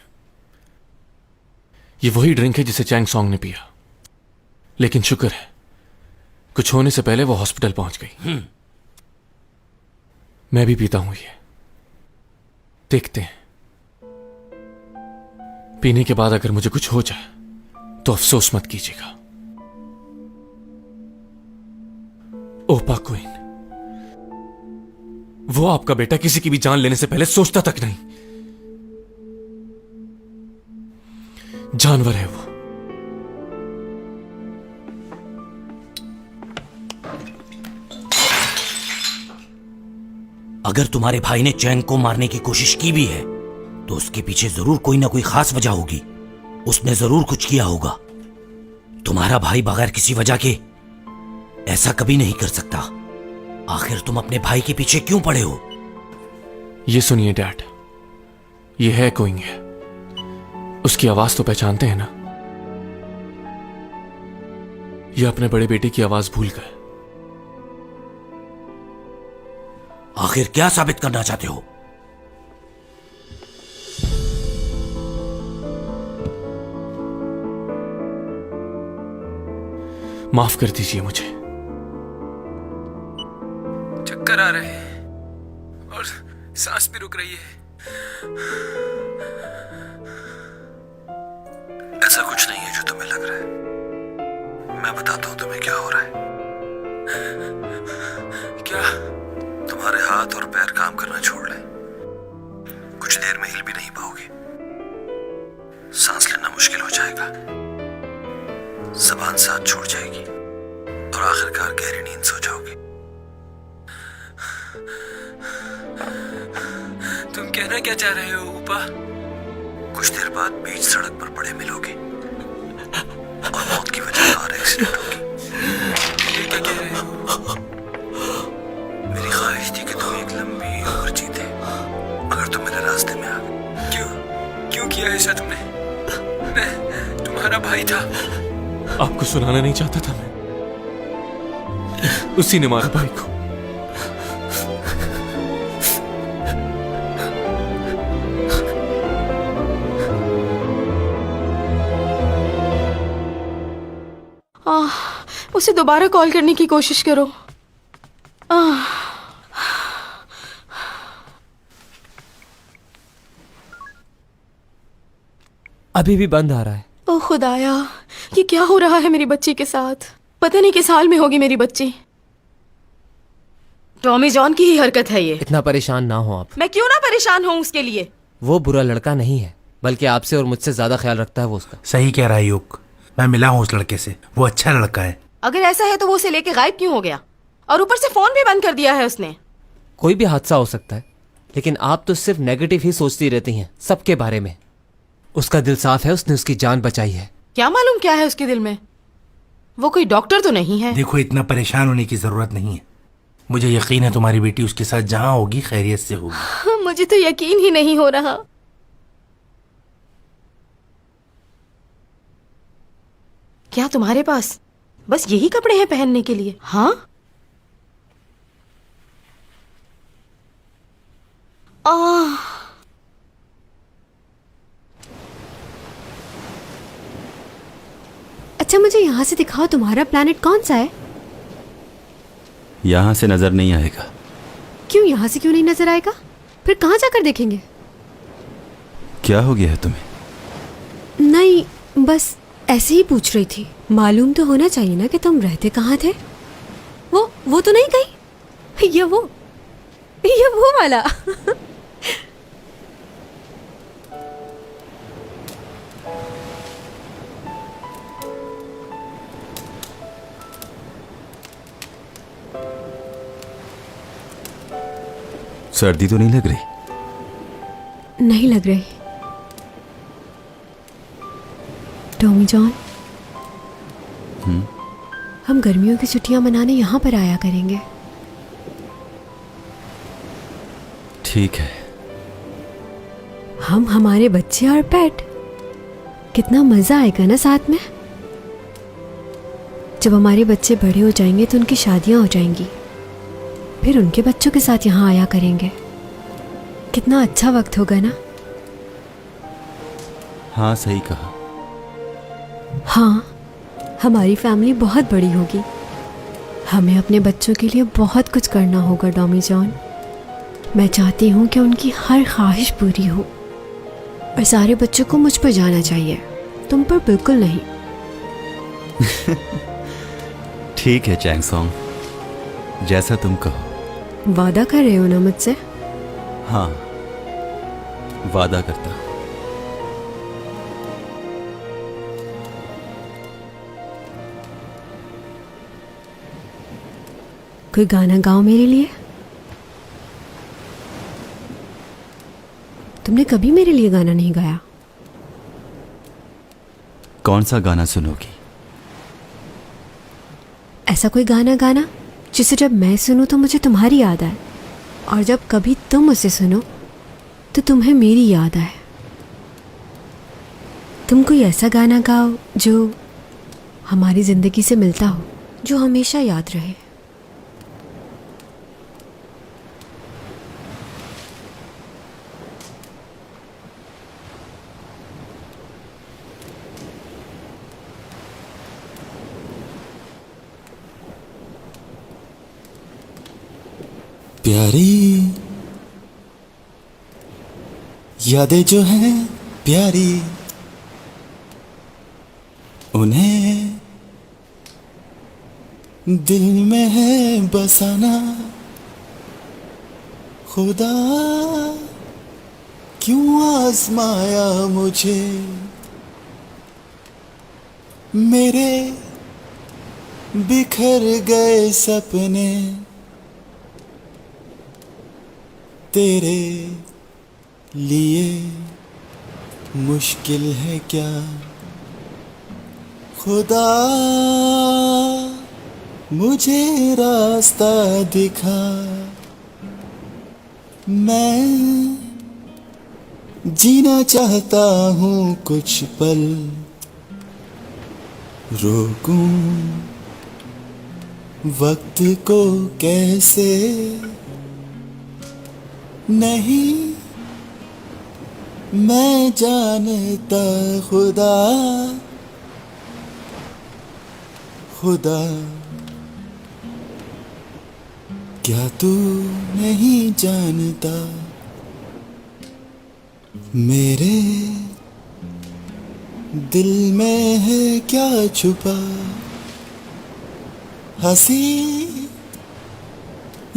ये वही ड्रिंक है जिसे चैंग सॉन्ग ने पिया, लेकिन शुक्र है कुछ होने से पहले वो हॉस्पिटल पहुंच गई। मैं भी पीता हूं ये, देखते हैं। पीने के बाद अगर मुझे कुछ हो जाए तो अफसोस मत कीजिएगा। ओपा क्वीन, वो आपका बेटा किसी की भी जान लेने से पहले सोचता तक नहीं। जानवर है वो। अगर तुम्हारे भाई ने चैंग को मारने की कोशिश की भी है तो उसके पीछे जरूर कोई ना कोई खास वजह होगी। उसने जरूर कुछ किया होगा। तुम्हारा भाई बगैर किसी वजह के ऐसा कभी नहीं कर सकता। आखिर तुम अपने भाई के पीछे क्यों पड़े हो? ये सुनिए डैड, ये है कोइंग है। उसकी आवाज तो पहचानते हैं ना? ये अपने बड़े बेटे की आवाज भूल गए। आखिर क्या साबित करना चाहते हो? माफ कर दीजिए मुझे। चक्कर आ रहे हैं और सांस भी रुक रही है। ऐसा कुछ नहीं है जो तुम्हें लग रहा है। मैं बताता हूं तुम्हें क्या हो रहा है। क्या? तुम्हारे हाथ और पैर काम करना छोड़ लें। कुछ देर में हिल भी नहीं पाओगे। सांस लेना मुश्किल हो जाएगा। जबान साथ छोड़ जाएगी और आखिरकार गहरी नींद सो जाओगे। तुम कहना क्या चाह रहे हो ऊपा? कुछ देर बाद बीच सड़क पर पड़े मिलोगे और मौत की वजह कार एक्सीडेंट होगी। ये क्या कह रहे हो? मेरी ख्वाहिश थी कि तुम एक लंबी उम्र जीते मगर तुम मेरे रास्ते में आ गए। क्यों किया ऐसा तुमने? मैं तुम्हारा भाई था। आपको सुनाना नहीं चाहता था मैं। उसी ने मारा भाई को। उसे दोबारा कॉल करने की कोशिश करो। अभी भी बंद आ रहा है। ओ खुदाया, ये क्या हो रहा है मेरी बच्ची के साथ? पता नहीं किस हाल में होगी मेरी बच्ची। टॉमी जॉन की ही हरकत है ये। इतना परेशान ना हो आप। मैं क्यों ना परेशान हूँ उसके लिए? वो बुरा लड़का नहीं है, बल्कि आपसे और मुझसे ज्यादा ख्याल रखता है वो उसका। सही कह रहा है युग। मैं मिला हूँ उस लड़के से, वो अच्छा लड़का है। अगर ऐसा है तो वो उसे लेके गायब क्यों हो गया? और ऊपर से फोन भी बंद कर दिया है उसने। कोई भी हादसा हो सकता है, लेकिन आप तो सिर्फ नेगेटिव ही सोचती रहती हैं सबके बारे में। उसका दिल साफ है, उसने उसकी जान बचाई है। क्या मालूम क्या है उसके दिल में? वो कोई डॉक्टर तो नहीं है। देखो, इतना परेशान होने की जरूरत नहीं है। मुझे यकीन है तुम्हारी बेटी उसके साथ जहां होगी खैरियत से होगी। मुझे तो यकीन ही नहीं हो रहा। क्या तुम्हारे पास बस यही कपड़े हैं पहनने के लिए? हाँ। अच्छा मुझे यहाँ से दिखाओ, तुम्हारा प्लैनेट कौन सा है? यहां से नजर नहीं आएगा। क्यों, यहाँ से क्यों नहीं नजर आएगा? फिर कहाँ जाकर देखेंगे? क्या हो गया है तुम्हें? नहीं, बस ऐसे ही पूछ रही थी। मालूम तो होना चाहिए ना कि तुम रहते कहाँ थे। वो तो नहीं गई? ये वो वाला। सर्दी तो नहीं लग रही? नहीं लग रही। टॉमी जॉन, हम गर्मियों की छुट्टियां मनाने यहाँ पर आया करेंगे। ठीक है। हम, हमारे बच्चे और पेट, कितना मजा आएगा ना साथ में। जब हमारे बच्चे बड़े हो जाएंगे तो उनकी शादियां हो जाएंगी, फिर उनके बच्चों के साथ यहाँ आया करेंगे। कितना अच्छा वक्त होगा ना। हाँ सही कहा। हाँ, हमारी फैमिली बहुत बड़ी होगी। हमें अपने बच्चों के लिए बहुत कुछ करना होगा टॉमी जॉन। मैं चाहती हूँ कि उनकी हर ख्वाहिश पूरी हो, और सारे बच्चों को मुझ पर जाना चाहिए, तुम पर बिल्कुल नहीं। ठीक है चैंग सॉन्ग, जैसा तुम कहो। वादा कर रहे हो ना मुझसे? हाँ, वादा करता। कोई गाना गाओ मेरे लिए। तुमने कभी मेरे लिए गाना नहीं गाया। कौन सा गाना सुनोगी? ऐसा कोई गाना गाना जिसे जब मैं सुनूं तो मुझे तुम्हारी याद आए, और जब कभी तुम उसे सुनो तो तुम्हें मेरी याद आए। तुम कोई ऐसा गाना गाओ जो हमारी जिंदगी से मिलता हो, जो हमेशा याद रहे। प्यारी यादें जो हैं प्यारी, उन्हें दिल में है बसाना। खुदा क्यों आजमाया मुझे, मेरे बिखर गए सपने तेरे लिए मुश्किल है क्या। खुदा मुझे रास्ता दिखा, मैं जीना चाहता हूँ कुछ पल, रोकूं वक्त को कैसे। नहीं मैं जानता खुदा, खुदा क्या तू नहीं जानता, मेरे दिल में है क्या छुपा। हंसी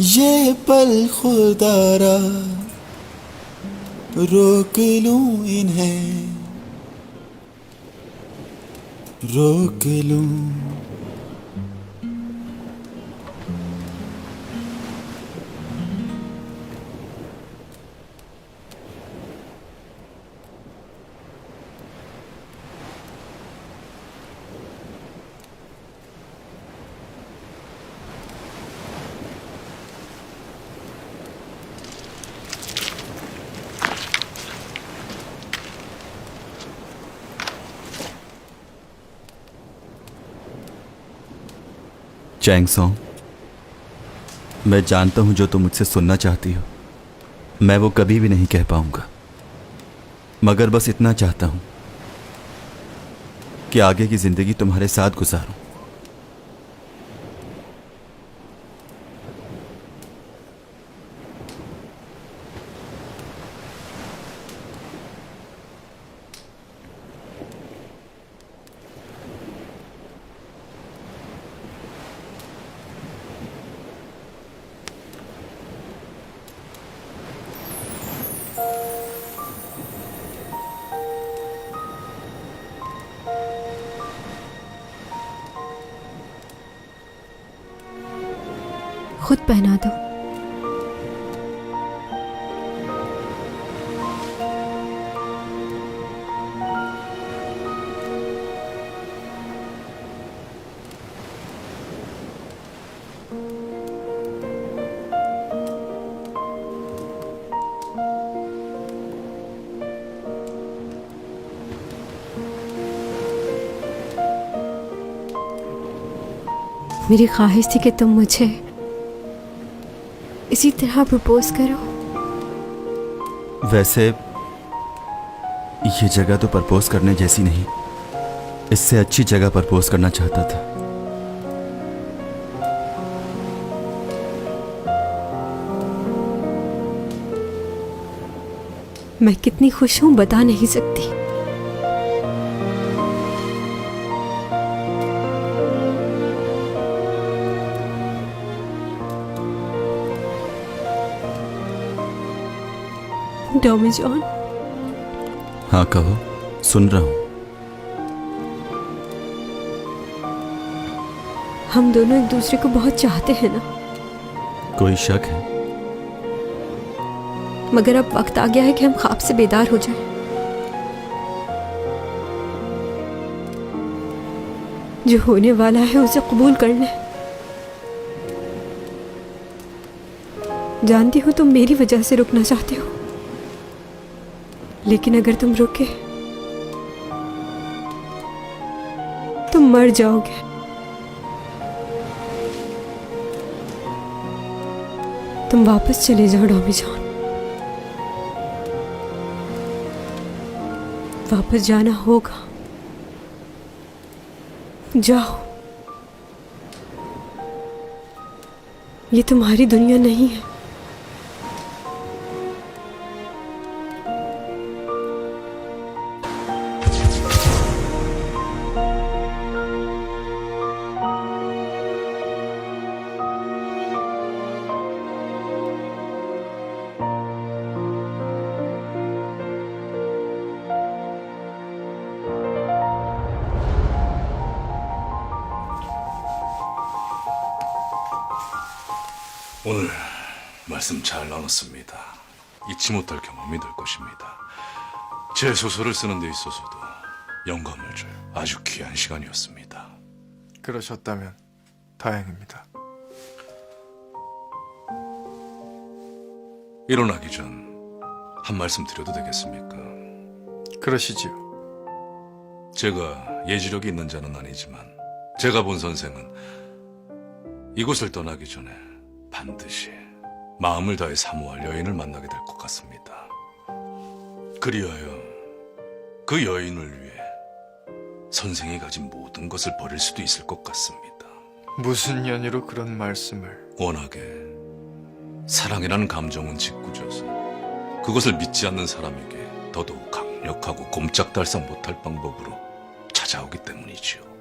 ये पल खुदारा, रोक लूं इन्हें, रोक लूं। चैंगसोंग, मैं जानता हूं जो तुम मुझसे सुनना चाहती हो मैं वो कभी भी नहीं कह पाऊंगा, मगर बस इतना चाहता हूं कि आगे की जिंदगी तुम्हारे साथ गुजारूं। खुद पहना दो। मेरी ख्वाहिश थी कि तुम मुझे इसी तरह प्रपोज करो। वैसे ये जगह तो प्रपोज करने जैसी नहीं, इससे अच्छी जगह प्रपोज करना चाहता था। मैं कितनी खुश हूं बता नहीं सकती। डॉमी जॉन। हाँ कहो, सुन रहा हूं। हम दोनों एक दूसरे को बहुत चाहते हैं ना? कोई शक है? मगर अब वक्त आ गया है कि हम ख्वाब से बेदार हो जाएं। जो होने वाला है उसे कबूल कर लें। जानती हो तुम मेरी वजह से रुकना चाहते हो, लेकिन अगर तुम रुके तुम मर जाओगे। तुम वापस चले जाओ डॉमी जॉन। वापस जाना होगा। जाओ। ये तुम्हारी दुनिया नहीं है। 오늘 말씀 잘 나눴습니다. 잊지 못할 경험이 될 것입니다. 제 소설을 쓰는 데 있어서도 영감을 줄 아주 귀한 시간이었습니다. 그러셨다면 다행입니다. 일어나기 전 한 말씀 드려도 되겠습니까? 그러시지요. 제가 예지력이 있는 자는 아니지만 제가 본 선생은 이곳을 떠나기 전에 반드시 마음을 다해 사모할 여인을 만나게 될 것 같습니다. 그리하여 그 여인을 위해 선생이 가진 모든 것을 버릴 수도 있을 것 같습니다. 무슨 연유로 그런 말씀을? 워낙에 사랑이라는 감정은 짓궂어서 그것을 믿지 않는 사람에게 더더욱 강력하고 꼼짝달싹 못할 방법으로 찾아오기 때문이지요.